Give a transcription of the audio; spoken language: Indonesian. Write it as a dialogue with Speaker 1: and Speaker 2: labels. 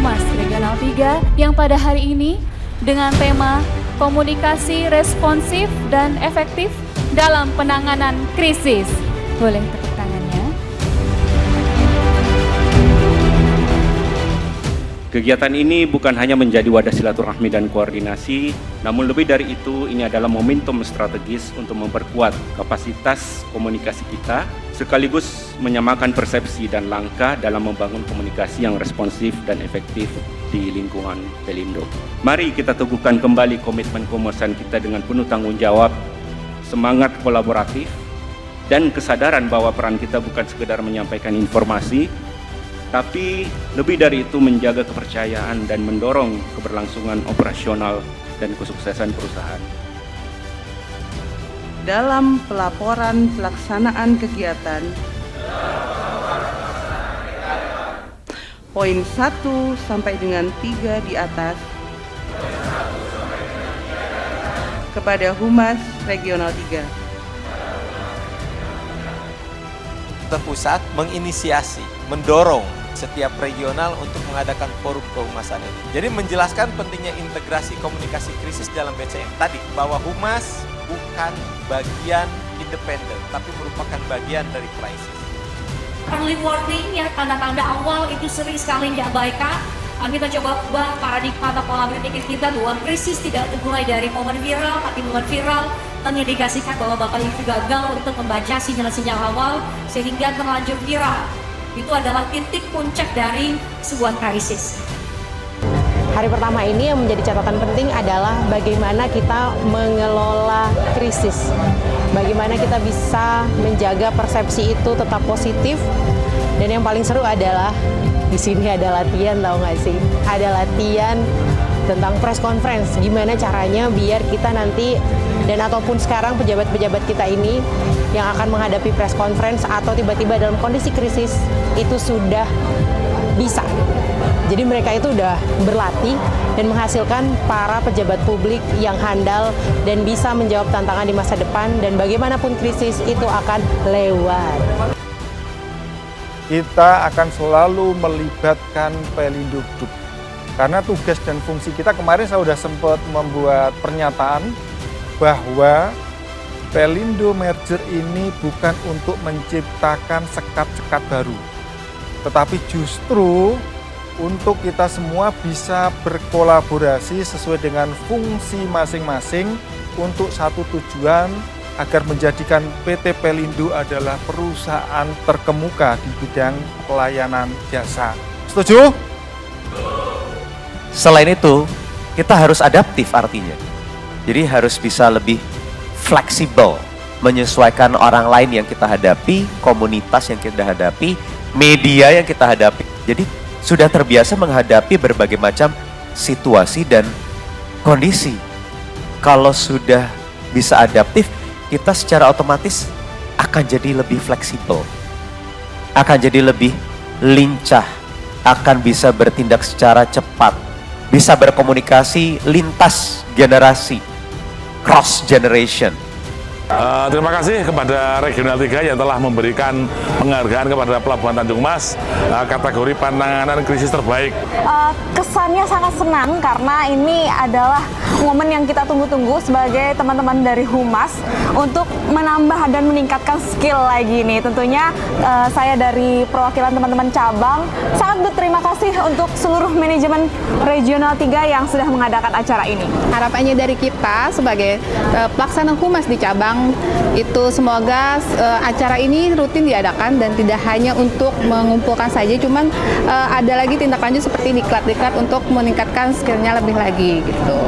Speaker 1: Humas Regional 3 yang pada hari ini dengan tema komunikasi responsif dan efektif dalam penanganan krisis. Boleh tepuk tangannya.
Speaker 2: Kegiatan ini bukan hanya menjadi wadah silaturahmi dan koordinasi, namun lebih dari itu ini adalah momentum strategis untuk memperkuat kapasitas komunikasi kita, sekaligus menyamakan persepsi dan langkah dalam membangun komunikasi yang responsif dan efektif di lingkungan Pelindo. Mari kita teguhkan kembali komitmen kehumasan kita dengan penuh tanggung jawab, semangat kolaboratif, dan kesadaran bahwa peran kita bukan sekedar menyampaikan informasi, tapi lebih dari itu menjaga kepercayaan dan mendorong keberlangsungan operasional dan kesuksesan perusahaan.
Speaker 3: Dalam pelaporan pelaksanaan kegiatan, poin 1 sampai dengan 3 di atas, kepada Humas Regional 3.
Speaker 4: Terpusat menginisiasi, mendorong setiap regional untuk mengadakan forum kehumasan ini. Jadi menjelaskan pentingnya integrasi komunikasi krisis dalam BCM tadi, bahwa humas bukan bagian independen, tapi merupakan bagian dari krisis.
Speaker 5: Early warning ya, tanda-tanda awal itu sering sekali diabaikan. Kita coba ubah paradigma atau pola berpikir kita bahwa krisis tidak dimulai dari momen viral, tapi momen viral mengindikasikan bahwa Bapak Ibu gagal untuk membaca sinyal-sinyal awal sehingga terlanjur viral. Itu adalah titik puncak dari sebuah krisis.
Speaker 6: Hari pertama ini yang menjadi catatan penting adalah bagaimana kita mengelola krisis. Bagaimana kita bisa menjaga persepsi itu tetap positif. Dan yang paling seru adalah di sini ada latihan, tahu nggak sih? Ada latihan tentang press conference. Gimana caranya biar kita nanti dan ataupun sekarang pejabat-pejabat kita ini yang akan menghadapi press conference atau tiba-tiba dalam kondisi krisis itu sudah bisa. Jadi mereka itu udah berlatih dan menghasilkan para pejabat publik yang handal dan bisa menjawab tantangan di masa depan, dan bagaimanapun krisis itu akan lewat.
Speaker 7: Kita akan selalu melibatkan Pelindo Group. Karena tugas dan fungsi kita, kemarin saya sudah sempat membuat pernyataan bahwa Pelindo Merger ini bukan untuk menciptakan sekat-sekat baru, tetapi justru untuk kita semua bisa berkolaborasi sesuai dengan fungsi masing-masing untuk satu tujuan, agar menjadikan PT Pelindo adalah perusahaan terkemuka di bidang pelayanan jasa. Setuju?
Speaker 8: Selain itu, kita harus adaptif artinya. Jadi harus bisa lebih fleksibel, menyesuaikan orang lain yang kita hadapi, komunitas yang kita hadapi, media yang kita hadapi. Jadi sudah terbiasa menghadapi berbagai macam situasi dan kondisi. Kalau sudah bisa adaptif, kita secara otomatis akan jadi lebih fleksibel, akan jadi lebih lincah, akan bisa bertindak secara cepat, bisa berkomunikasi lintas generasi, cross generation.
Speaker 9: Terima kasih kepada Regional 3 yang telah memberikan penghargaan kepada Pelabuhan Tanjung Mas kategori penanganan krisis terbaik.
Speaker 10: Kesannya sangat senang karena ini adalah momen yang kita tunggu-tunggu sebagai teman-teman dari Humas untuk menambah dan meningkatkan skill lagi nih. Tentunya saya dari perwakilan teman-teman cabang sangat berterima kasih untuk seluruh manajemen Regional 3 yang sudah mengadakan acara ini.
Speaker 11: Harapannya dari kita sebagai pelaksana Humas di cabang itu semoga acara ini rutin diadakan dan tidak hanya untuk mengumpulkan saja, cuman ada lagi tindak lanjut seperti diklat-diklat untuk meningkatkan skillnya lebih lagi gitu.